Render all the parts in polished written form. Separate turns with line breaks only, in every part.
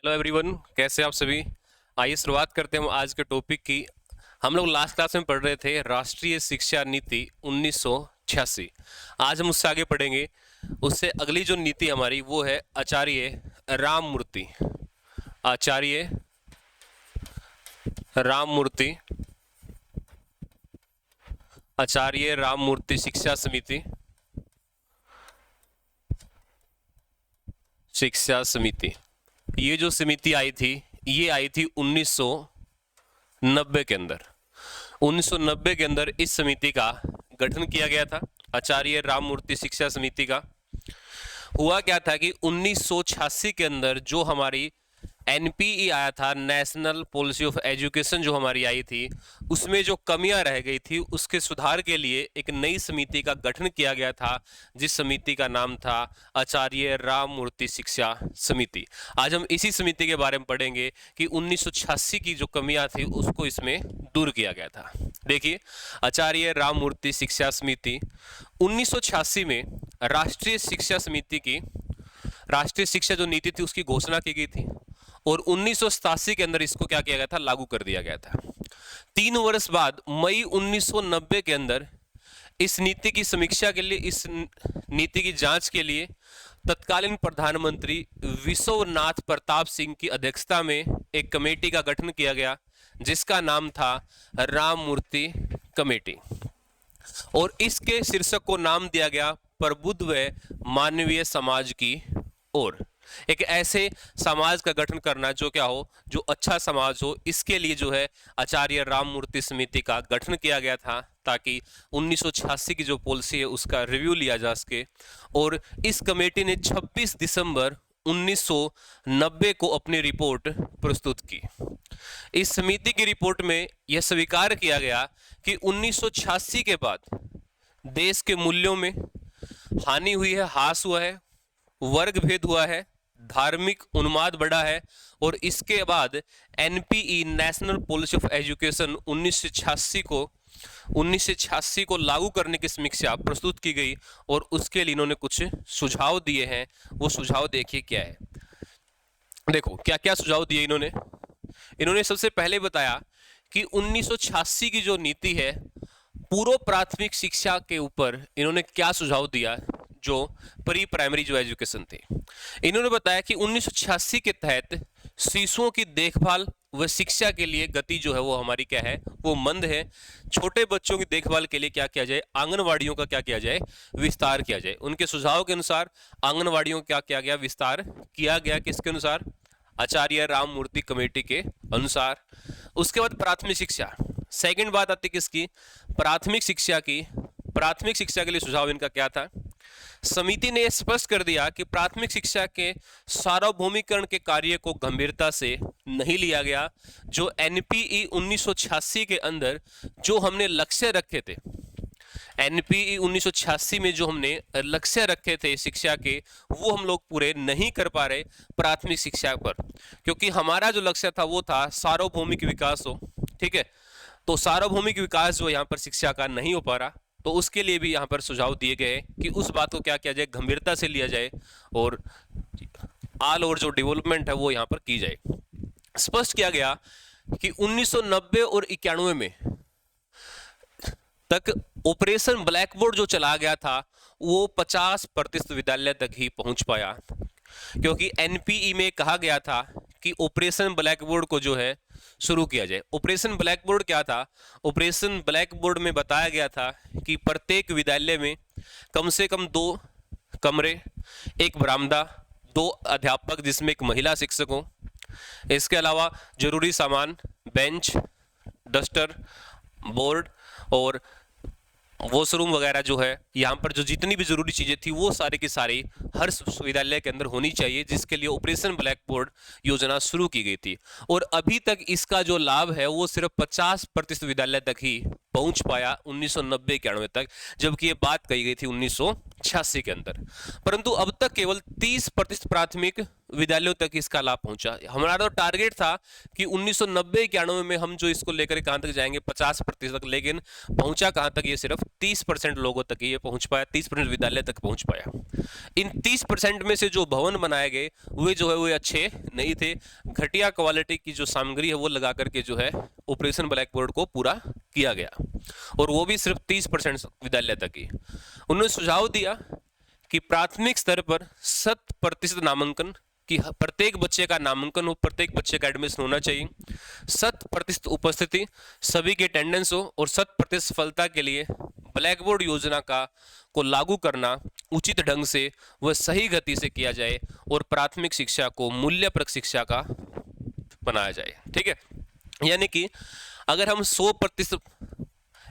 Hello everyone, कैसे आप सभी। आइए शुरुआत करते हैं हम आज के टॉपिक की। हम लोग लास्ट क्लास में पढ़ रहे थे राष्ट्रीय शिक्षा नीति 1986। आज हम उससे आगे पढ़ेंगे। उससे अगली जो नीति हमारी वो है आचार्य राममूर्ति। आचार्य राममूर्ति, आचार्य राममूर्ति शिक्षा समिति। शिक्षा समिति, ये जो समिति आई थी ये आई थी 1990 के अंदर। 1990 के अंदर इस समिति का गठन किया गया था, आचार्य राममूर्ति शिक्षा समिति का। हुआ क्या था कि 1986 के अंदर जो हमारी एनपीई आया था, नेशनल पॉलिसी ऑफ एजुकेशन, जो हमारी आई थी, उसमें जो कमियां रह गई थी उसके सुधार के लिए एक नई समिति का गठन किया गया था, जिस समिति का नाम था आचार्य राममूर्ति शिक्षा समिति। आज हम इसी समिति के बारे में पढ़ेंगे कि 1986 की जो कमियां थी उसको इसमें दूर किया गया था। देखिए, आचार्य राममूर्ति शिक्षा समिति 1986 में राष्ट्रीय शिक्षा समिति की, राष्ट्रीय शिक्षा जो नीति थी उसकी घोषणा की गई थी और 1987 के अंदर इसको क्या किया गया था, लागू कर दिया गया था। 3 वर्ष बाद मई 1990 के अंदर इस नीति की समीक्षा के लिए, इस नीति की जांच के लिए तत्कालीन प्रधानमंत्री विश्वनाथ प्रताप सिंह की अध्यक्षता में एक कमेटी का गठन किया गया, जिसका नाम था राममूर्ति कमेटी। और इसके शीर्षक को नाम दिया गया प्रबुद्ध व मानवीय समाज की ओर। एक ऐसे समाज का गठन करना जो क्या हो, जो अच्छा समाज हो, इसके लिए जो है आचार्य राममूर्ति समिति का गठन किया गया था, ताकि 1986 की जो पॉलिसी है उसका रिव्यू लिया जा सके। और इस कमेटी ने 26 दिसंबर 1990 को अपनी रिपोर्ट प्रस्तुत की। इस समिति की रिपोर्ट में यह स्वीकार किया गया कि 1986 के बाद देश के मूल्यों में हानि हुई है, ह्रास हुआ है, वर्ग भेद हुआ है, धार्मिक उन्माद बढ़ा है, और इसके बाद NPE, national policy of education 1986 को लागू करने की समीक्षा प्रस्तुत की गई। और उसके लिए इन्होंने कुछ सुझाव दिए हैं। वो सुझाव देखिए क्या है। देखो क्या क्या सुझाव दिए इन्होंने। इन्होंने सबसे पहले बताया कि 1986 की जो नीति है, पूर्व प्राथमिक शिक्षा के ऊपर इन्होंने क्या सुझाव दिया, जो प्री प्राइमरी जो एजुकेशन थी। इन्होंने बताया कि 1986 के तहत शिशुओं की देखभाल व शिक्षा के लिए गति जो है वो हमारी क्या है, वो मंद है। छोटे बच्चों की देखभाल के लिए क्या किया जाए, आंगनवाड़ियों का क्या किया जाए, विस्तार किया जाए। उनके सुझाव के अनुसार आंगनवाड़ियों का क्या किया गया, विस्तार किया गया। किसके अनुसार? आचार्य राममूर्ति कमेटी के अनुसार। उसके बाद प्राथमिक शिक्षा, सेकंड बात आती किसकी, प्राथमिक शिक्षा की। प्राथमिक शिक्षा के लिए सुझाव इनका क्या था? समिति ने यह स्पष्ट कर दिया कि प्राथमिक शिक्षा के सार्वभौमिकरण के कार्य को गंभीरता से नहीं लिया गया। जो एनपीई 1986 के अंदर जो हमने लक्ष्य रखे थे, एनपीई 1986 में जो हमने लक्ष्य रखे थे शिक्षा के, वो हम लोग पूरे नहीं कर पा रहे प्राथमिक शिक्षा पर, क्योंकि हमारा जो लक्ष्य था वो था सार्वभौमिक विकास हो। ठीक है, तो सार्वभौमिक विकास जो यहाँ पर शिक्षा का नहीं हो पा रहा, तो उसके लिए भी यहाँ पर सुझाव दिए गए कि उस बात को क्या किया जाए, गंभीरता से लिया जाए और ऑल ओवर जो डेवलपमेंट है वो यहाँ पर की जाए। स्पष्ट किया गया कि 1990 और 91 में तक ऑपरेशन ब्लैकबोर्ड जो चला गया था वो 50% विद्यालय तक ही पहुंच पाया, क्योंकि एनपीई में कहा गया था कि ऑपरेशन ब्लैकबोर्ड को जो है शुरू किया जाए। ऑपरेशन ब्लैकबोर्ड क्या था? ऑपरेशन ब्लैकबोर्ड में बताया गया था कि प्रत्येक विद्यालय में कम से कम 2 कमरे, एक बरामदा, 2 अध्यापक जिसमें एक महिला शिक्षक हो, इसके अलावा जरूरी सामान, बेंच, डस्टर, बोर्ड और वॉशरूम वगैरह जो है, यहाँ पर जो जितनी भी जरूरी चीजें थी वो सारी की सारी हर विद्यालय के अंदर होनी चाहिए, जिसके लिए ऑपरेशन ब्लैक बोर्ड योजना शुरू की गई थी। और अभी तक इसका जो लाभ है वो सिर्फ 50% विद्यालय तक ही पहुंच पाया 1990-91 तक, जबकि ये बात कही गई थी 1986 1986 के अंदर, परंतु अब तक केवल 30% प्राथमिक विद्यालयों तक इसका लाभ पहुंचा। हमारा तो टारगेट था कि 1990-91 में हम जो इसको लेकर कहां तक जाएंगे 50% तक, लेकिन पहुंचा कहां तक, ये सिर्फ 30% लोगों तक ये पहुंच पाया, 30% विद्यालय तक पहुंच पाया। इन 30% में से जो भवन बनाए गए वे जो है वो अच्छे नहीं थे, घटिया क्वालिटी की जो सामग्री है वो लगा करके जो है ऑपरेशन ब्लैक बोर्ड को पूरा किया गया, और वो भी सिर्फ 30% विद्यालय तक ही। उन्होंने सुझाव दिया कि प्राथमिक स्तर पर 100% नामांकन, कि प्रत्येक बच्चे का नामांकन हो, प्रत्येक बच्चे का एडमिशन होना चाहिए, 100% उपस्थिति, सभी की अटेंडेंस हो, और 100% सफलता के लिए ब्लैक बोर्ड योजना को लागू करना उचित ढंग से व सही गति से किया जाए, और प्राथमिक शिक्षा को मूल्यप्रक शिक्षा का बनाया जाए। ठीक है, यानी कि अगर हम 100%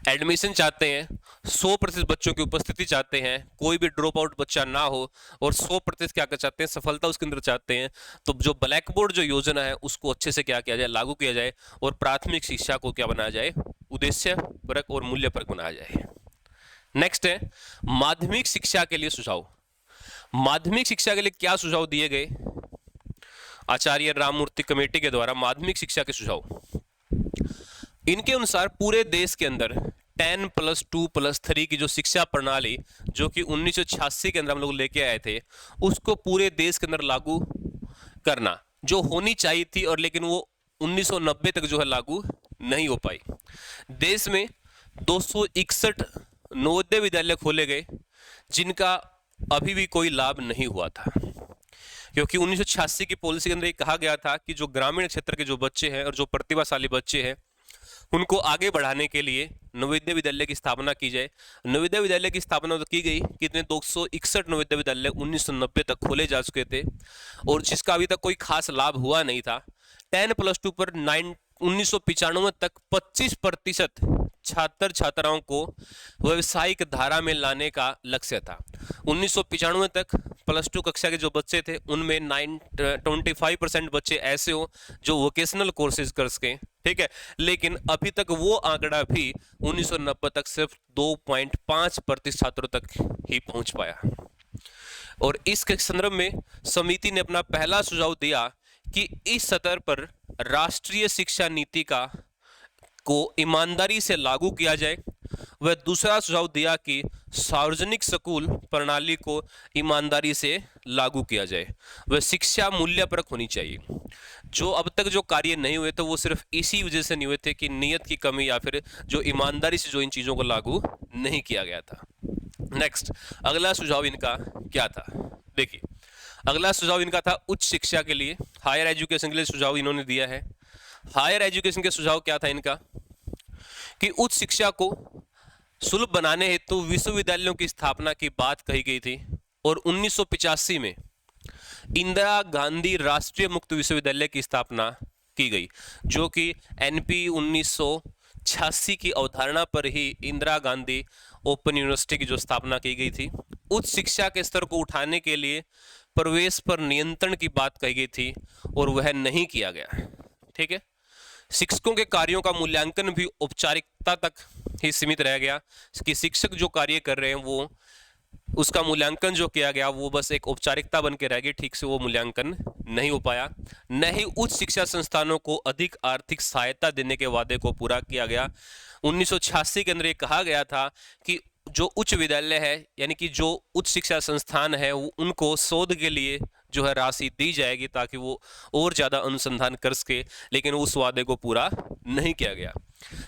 एडमिशन चाहते हैं, 100% बच्चों की उपस्थिति चाहते हैं, कोई भी ड्रॉप आउट बच्चा ना हो, और 100% क्या कर चाहते हैं, सफलता उसके अंदर चाहते हैं, तो जो ब्लैक बोर्ड जो योजना है उसको अच्छे से क्या किया जाए, लागू किया जाए, और प्राथमिक शिक्षा को क्या बनाया जाए, उद्देश्यपरक और मूल्यपरक बनाया जाए। नेक्स्ट है माध्यमिक शिक्षा के लिए सुझाव। माध्यमिक शिक्षा के लिए क्या सुझाव दिए गए आचार्य राममूर्ति कमेटी के द्वारा? माध्यमिक शिक्षा के सुझाव, इनके अनुसार पूरे देश के अंदर 10+2+3 की जो शिक्षा प्रणाली जो कि 1986 के अंदर हम लोग लेके आए थे, उसको पूरे देश के अंदर लागू करना जो होनी चाहिए थी, और लेकिन वो 1990 तक जो है लागू नहीं हो पाई। देश में 261 नवोदय विद्यालय खोले गए जिनका अभी भी कोई लाभ नहीं हुआ था, क्योंकि 1986 की पॉलिसी के अंदर ये कहा गया था कि जो ग्रामीण क्षेत्र के जो बच्चे हैं और जो प्रतिभाशाली बच्चे हैं उनको आगे बढ़ाने के लिए नवोदय विद्यालय की स्थापना की जाए। नवोदय विद्यालय की स्थापना तो की गई, कितने 261 नवोदय विद्यालय 1990 तक खोले जा चुके थे, और जिसका अभी तक कोई खास लाभ हुआ नहीं था। 10+2 पर 1995 तक 25% छात्र छात्राओं को व्यवसायिक धारा में लाने का लक्ष्य था। 1995 तक +2 कक्षा के जो बच्चे थे उनमें 25% बच्चे ऐसे हो जो वोकेशनल कोर्सेज कर सके। ठीक है, लेकिन अभी तक वो आंकड़ा भी 1990 तक सिर्फ 2.5% छात्रों तक ही पहुंच पाया। और इस संदर्भ में समिति ने अपना पहला सुझाव दिया कि इस स्तर पर राष्ट्रीय शिक्षा नीति को ईमानदारी से लागू किया जाए। वह दूसरा सुझाव दिया कि सार्वजनिक स्कूल प्रणाली को ईमानदारी से लागू किया जाए। वह शिक्षा मूल्यपरक होनी चाहिए। जो अब तक जो कार्य नहीं हुए तो वो सिर्फ इसी वजह से नहीं हुए थे कि नियत की कमी या फिर जो ईमानदारी से जो इन चीज़ों को लागू नहीं किया गया था। नेक्स्ट, अगला सुझाव इनका क्या था? देखिए, अगला सुझाव इनका था उच्च शिक्षा के लिए, हायर एजुकेशन के लिए सुझाव इन्होंने दिया है। हायर एजुकेशन के सुझाव क्या था इनका कि उच्च शिक्षा को सुलभ बनाने हेतु विश्वविद्यालयों की स्थापना की बात कही गई थी, और 1985 में इंदिरा गांधी राष्ट्रीय मुक्त विश्वविद्यालय की स्थापना की गई, जो कि एनपी 1986 की अवधारणा पर ही इंदिरा गांधी ओपन यूनिवर्सिटी की जो स्थापना की गई थी। उच्च शिक्षा के स्तर को उठाने के लिए प्रवेश पर नियंत्रण की बात कही गई थी, और वह नहीं किया गया। ठीक है, शिक्षकों के कार्यों का मूल्यांकन भी औपचारिकता तक ही सीमित रह गया कि शिक्षक जो कार्य कर रहे हैं वो उसका मूल्यांकन जो किया गया वो बस एक औपचारिकता बन के रह गई, ठीक से वो मूल्यांकन नहीं हो पाया। न ही उच्च शिक्षा संस्थानों को अधिक आर्थिक सहायता देने के वादे को पूरा किया गया। 1986 के अंदर ये कहा गया था कि जो उच्च विद्यालय है यानी कि जो उच्च शिक्षा संस्थान है उनको शोध के लिए जो है राशि दी जाएगी ताकि वो और ज़्यादा अनुसंधान कर सके, लेकिन उस वादे को पूरा नहीं किया गया।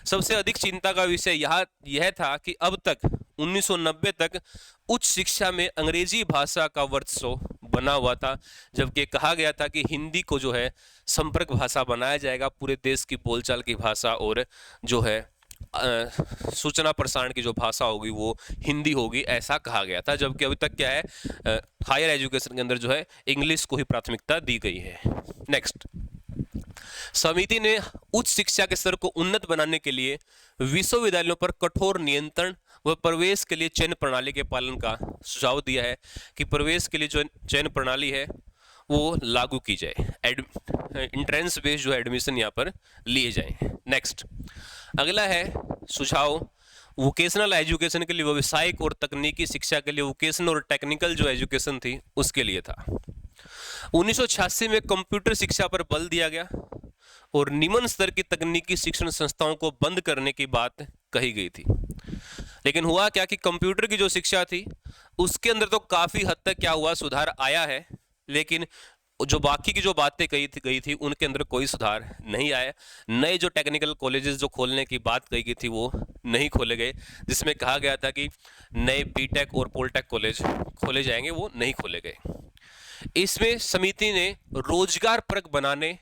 सबसे अधिक चिंता का विषय यह था कि अब तक 1990 तक उच्च शिक्षा में अंग्रेजी भाषा का वर्चस्व बना हुआ था, जबकि कहा गया था कि हिंदी को जो है संपर्क भाषा बनाया जाएगा, पूरे देश की बोलचाल की भाषा और जो है सूचना प्रसारण की जो भाषा होगी वो हिंदी होगी, ऐसा कहा गया था। जबकि अभी तक क्या है, हायर एजुकेशन के अंदर जो है इंग्लिश को ही प्राथमिकता दी गई है। नेक्स्ट, समिति ने उच्च शिक्षा के स्तर को उन्नत बनाने के लिए विश्वविद्यालयों पर कठोर नियंत्रण व प्रवेश के लिए चयन प्रणाली के पालन का सुझाव दिया है कि प्रवेश के लिए जो चयन प्रणाली है वो लागू की जाए, एंट्रेंस बेस्ड जो एडमिशन यहाँ पर लिए जाएं। नेक्स्ट, अगला है सुझाव वोकेशनल एजुकेशन के लिए, व्यवसायिक और तकनीकी शिक्षा के लिए, वोकेशनल और टेक्निकल जो एजुकेशन थी उसके लिए था। 1986 में कंप्यूटर शिक्षा पर बल दिया गया और निम्न स्तर की तकनीकी शिक्षण संस्थाओं को बंद करने की बात कही गई थी। लेकिन हुआ क्या कि कंप्यूटर की जो शिक्षा थी उसके अंदर तो काफी हद तक क्या हुआ, सुधार आया है, लेकिन जो बाकी की जो बातें गई थी उनके अंदर कोई सुधार नहीं आया। नए जो टेक्निकल कॉलेजेस जो खोलने की बात कही गई थी वो नहीं खोले गए, जिसमें कहा गया था कि नए बीटेक और पॉलिटेक कॉलेज खोले जाएंगे, वो नहीं खोले गए। इसमें समिति ने रोजगार परक बनाने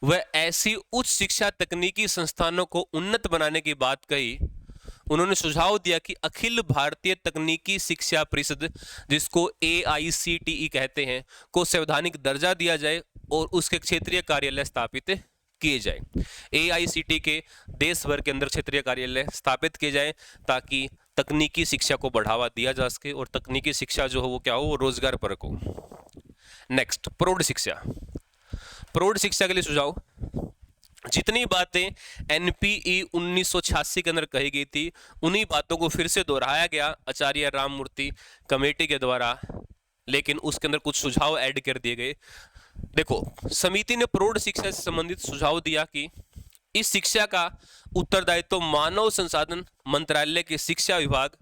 व ऐसी उच्च शिक्षा तकनीकी संस्थानों को उन्नत बनाने की बात कही। उन्होंने सुझाव दिया कि अखिल भारतीय तकनीकी शिक्षा परिषद, जिसको AICTE कहते हैं, को संवैधानिक दर्जा दिया जाए और उसके क्षेत्रीय कार्यालय स्थापित किए जाए। AICTE के देश भर के अंदर क्षेत्रीय कार्यालय स्थापित किए जाए ताकि तकनीकी शिक्षा को बढ़ावा दिया जा सके और तकनीकी शिक्षा जो हो वो क्या हो, वो रोजगार परक हो। नेक्स्ट, प्रौढ़ शिक्षा। प्रौढ़ शिक्षा के लिए सुझाव, जितनी बातें NPE 1986 के अंदर कही गई थी उन्हीं बातों को फिर से दोहराया गया आचार्य राममूर्ति कमेटी के द्वारा, लेकिन उसके अंदर कुछ सुझाव ऐड कर दिए गए। देखो, समिति ने प्रौढ़ शिक्षा से संबंधित सुझाव दिया कि इस शिक्षा का उत्तरदायित्व मानव संसाधन मंत्रालय के शिक्षा विभाग,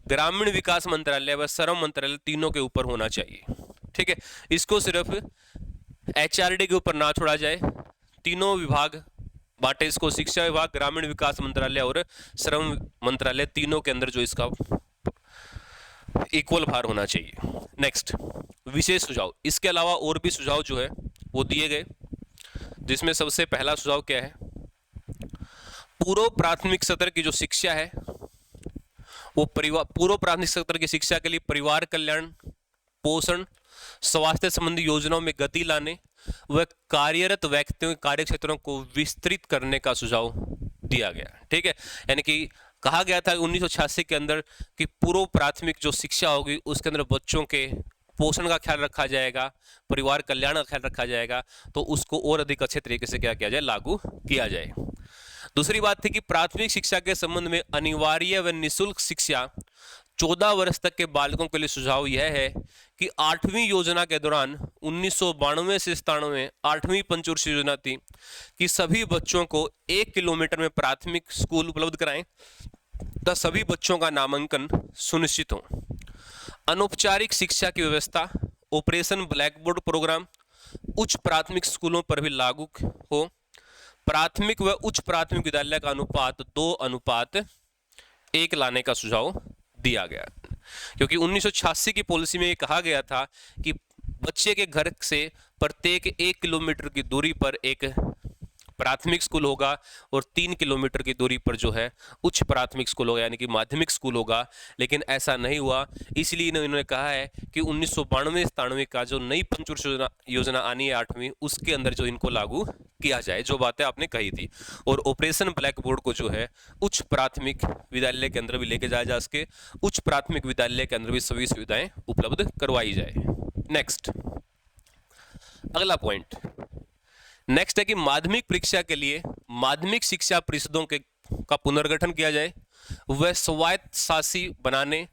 ग्रामीण विकास मंत्रालय व श्रम मंत्रालय तीनों के ऊपर होना चाहिए। ठीक है, इसको सिर्फ HRD के ऊपर ना छोड़ा जाए, तीनों विभाग बांटे इसको, शिक्षा विभाग, ग्रामीण विकास मंत्रालय और श्रम मंत्रालय, तीनों के अंदर जो इसका इक्वल भार होना चाहिए। नेक्स्ट, विशेष सुझाव। इसके अलावा और भी सुझाव जो है वो दिए गए, जिसमें सबसे पहला सुझाव क्या है, पूर्व प्राथमिक स्तर की जो शिक्षा है वो पूर्व प्राथमिक स्तर की शिक्षा के लिए परिवार कल्याण, पोषण, स्वास्थ्य संबंधी योजनाओं में गति लाने व कार्यरत व्यक्तियों के कार्य क्षेत्रों को विस्तृत करने का सुझाव दिया गया। ठीक है, यानी कि कहा गया था 1986 के अंदर कि पूर्व प्राथमिक जो शिक्षा होगी उसके अंदर बच्चों के पोषण का ख्याल रखा जाएगा, परिवार कल्याण का ख्याल रखा जाएगा, तो उसको और अधिक अच्छे तरीके से क्या किया जाए, लागू किया जाए। दूसरी बात थी कि प्राथमिक शिक्षा के संबंध में अनिवार्य व निःशुल्क शिक्षा 14 वर्ष तक के बालकों के लिए सुझाव यह है कि 8वीं योजना के दौरान 1992 से 97 8वीं पंचवर्षीय योजना थी कि सभी बच्चों को 1 किलोमीटर में प्राथमिक स्कूल उपलब्ध कराएं तथा सभी बच्चों का नामांकन सुनिश्चित हो। अनौपचारिक शिक्षा की व्यवस्था, ऑपरेशन ब्लैकबोर्ड प्रोग्राम उच्च प्राथमिक स्कूलों पर भी लागू हो। प्राथमिक व उच्च प्राथमिक विद्यालय का अनुपात 2:1 लाने का सुझाव दिया गया, क्योंकि 1986 की पॉलिसी में ये कहा गया था कि बच्चे के घर से प्रत्येक 1 किलोमीटर की दूरी पर एक प्राथमिक स्कूल होगा और 3 किलोमीटर की दूरी पर जो है उच्च प्राथमिक स्कूल होगा, यानी कि माध्यमिक स्कूल होगा। लेकिन ऐसा नहीं हुआ, इसलिए इन्होंने कहा है कि 1992-97 का जो नई पंचवर्षीय योजना आनी है 8वीं, उसके अंदर जो इनको लागू किया जाए, जो बातें आपने कही थी, और ऑपरेशन ब्लैक बोर्ड को जो है उच्च प्राथमिक विद्यालय के अंदर भी लेके जाया जा सके, उच्च प्राथमिक विद्यालय के अंदर भी सभी सुविधाएं उपलब्ध करवाई जाए। नेक्स्ट, अगला पॉइंट नेक्स्ट है कि माध्यमिक परीक्षा के लिए माध्यमिक शिक्षा परिषदों का पुनर्गठन किया जाए, वह स्वायत्त शासी बनाने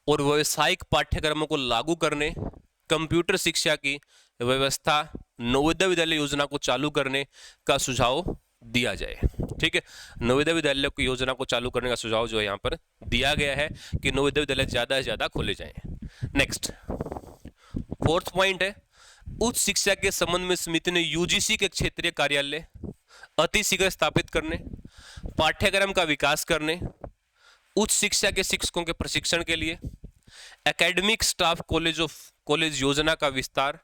और व्यावसायिक पाठ्यक्रमों को लागू करने, कंप्यूटर शिक्षा की व्यवस्था, नवोदय विद्यालय योजना को चालू करने का सुझाव दिया जाए। ठीक है, नवोदय विद्यालय की योजना को चालू करने का सुझाव जो है यहाँ पर दिया गया है कि नवोदय विद्यालय ज्यादा से ज्यादा खोले जाएं। नेक्स्ट, फोर्थ पॉइंट है, उच्च शिक्षा के संबंध में समिति ने UGC के क्षेत्रीय कार्यालय अतिशीघ्र स्थापित करने, पाठ्यक्रम का विकास करने, उच्च शिक्षा के शिक्षकों के प्रशिक्षण के लिए एकेडमिक स्टाफ कॉलेज योजना का विस्तार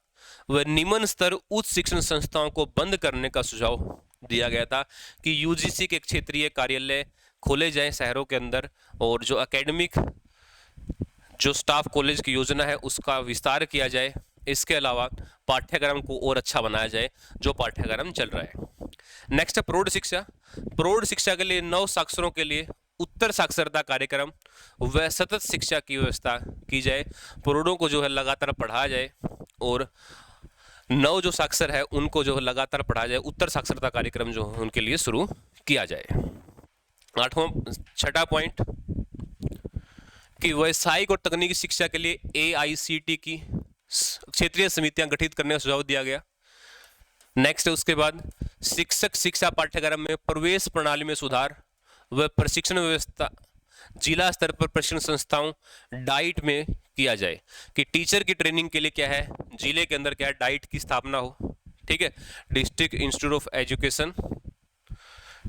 व निम्न स्तर उच्च शिक्षण संस्थाओं को बंद करने का सुझाव दिया गया था कि UGC के क्षेत्रीय कार्यालय खोले जाएं शहरों के अंदर, और जो एकेडमिक जो स्टाफ कॉलेज की योजना है उसका विस्तार किया जाए। इसके अलावा पाठ्यक्रम को और अच्छा बनाया जाए जो पाठ्यक्रम चल रहा है। नेक्स्ट है प्रौढ़ शिक्षा। प्रौढ़ शिक्षा के लिए नव साक्षरों के लिए उत्तर साक्षरता कार्यक्रम व सतत शिक्षा की व्यवस्था की जाए। प्रौढ़ों को जो है लगातार पढ़ाया जाए और नव जो साक्षर है उनको जो लगातार पढ़ाया जाए। उत्तर साक्षरता कार्यक्रम जो है उनके लिए शुरू किया जाए। छठा पॉइंट कि व्यवसायिक और तकनीकी शिक्षा के लिए AICT की क्षेत्रीय समितियां गठित करने का सुझाव दिया गया। नेक्स्ट है उसके बाद शिक्षक शिक्षा पाठ्यक्रम में प्रवेश प्रणाली में सुधार व प्रशिक्षण व्यवस्था जिला स्तर पर प्रशिक्षण संस्थाओं डाइट में किया जाए कि टीचर की ट्रेनिंग के लिए क्या है, जिले के अंदर क्या है, डाइट की स्थापना हो। ठीक है, district institute of education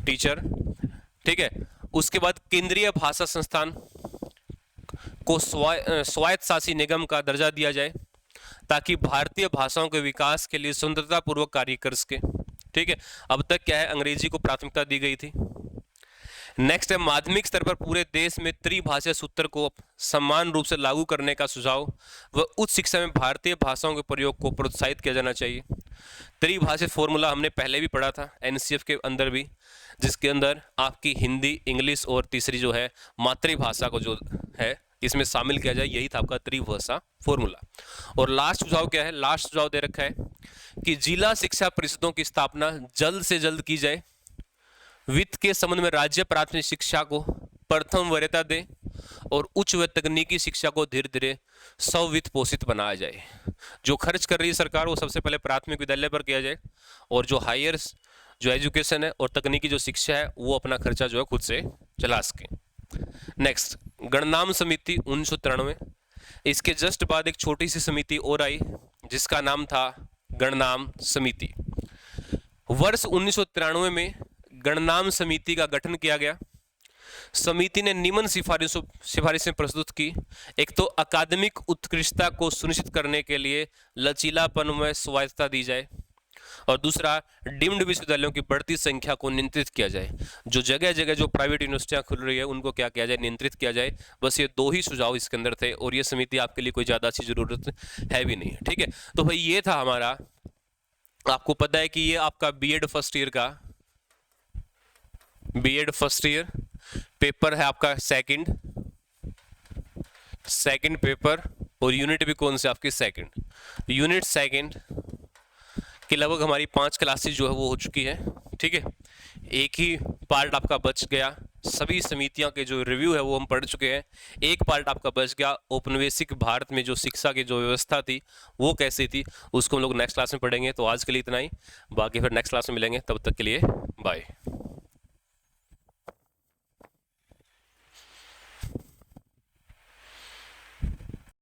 teacher. ठीक है, उसके बाद केंद्रीय भाषा संस्थान को स्वायत्त शासी निगम का दर्जा दिया जाए ताकि भारतीय भाषाओं के विकास के लिए स्वतंत्रता पूर्वक कार्य कर सके। ठीक है, अब तक क्या है, अंग्रेजी को प्राथमिकता दी गई थी। नेक्स्ट है माध्यमिक स्तर पर पूरे देश में त्रिभाषा सूत्र को समान रूप से लागू करने का सुझाव व उच्च शिक्षा में भारतीय भाषाओं के प्रयोग को प्रोत्साहित किया जाना चाहिए। त्रिभाषा फॉर्मूला हमने पहले भी पढ़ा था NCF के अंदर भी, जिसके अंदर आपकी हिंदी, इंग्लिश और तीसरी जो है मातृभाषा को जो है इसमें शामिल किया जाए, यही था आपका त्रिभाषा फॉर्मूला। और लास्ट सुझाव क्या है, लास्ट सुझाव दे रखा है कि जिला शिक्षा परिषदों की स्थापना जल्द से जल्द की जाए, वित्त के संबंध में राज्य प्राथमिक शिक्षा को प्रथम वरीयता दे और उच्च व तकनीकी शिक्षा को धीरे धीरे स्ववित्त पोषित बनाया जाए। जो खर्च कर रही है सरकार वो सबसे पहले प्राथमिक विद्यालय पर किया जाए और जो हायर जो एजुकेशन है और तकनीकी जो शिक्षा है वो अपना खर्चा जो है खुद से चला सके। नेक्स्ट गणनाम समिति 1993, इसके जस्ट बाद एक छोटी सी समिति और आई जिसका नाम था गणनाम समिति। वर्ष 1993 में गणनाम समिति का गठन किया गया। समिति ने निम्न सिफारिशें प्रस्तुत की। एक तो अकादमिक उत्कृष्टता को सुनिश्चित करने के लिए लचीलापन में स्वायत्तता दी जाए और दूसरा डीम्ड विश्वविद्यालयों की बढ़ती संख्या को नियंत्रित किया जाए। जो जगह जगह जो प्राइवेट यूनिवर्सिटियां खुल रही है उनको क्या किया जाए, नियंत्रित किया जाए। बस ये दो ही सुझाव इसके अंदर थे और ये समिति आपके लिए कोई ज़्यादा अच्छी जरूरत है भी नहीं। ठीक है, तो भाई ये था हमारा, आपको पता है कि ये आपका बीएड फर्स्ट ईयर पेपर है आपका सेकंड पेपर और यूनिट भी कौन से आपकी यूनिट सेकंड कि लगभग हमारी 5 क्लासेस जो है वो हो चुकी है। ठीक है, एक ही पार्ट आपका बच गया, सभी समितियों के जो रिव्यू है वो हम पढ़ चुके हैं। एक पार्ट आपका बच गया, औपनिवेशिक भारत में जो शिक्षा की जो व्यवस्था थी वो कैसी थी, उसको हम लोग नेक्स्ट क्लास में पढ़ेंगे। तो आज के लिए इतना ही, बाकी फिर नेक्स्ट क्लास में मिलेंगे, तब तक के लिए बाय।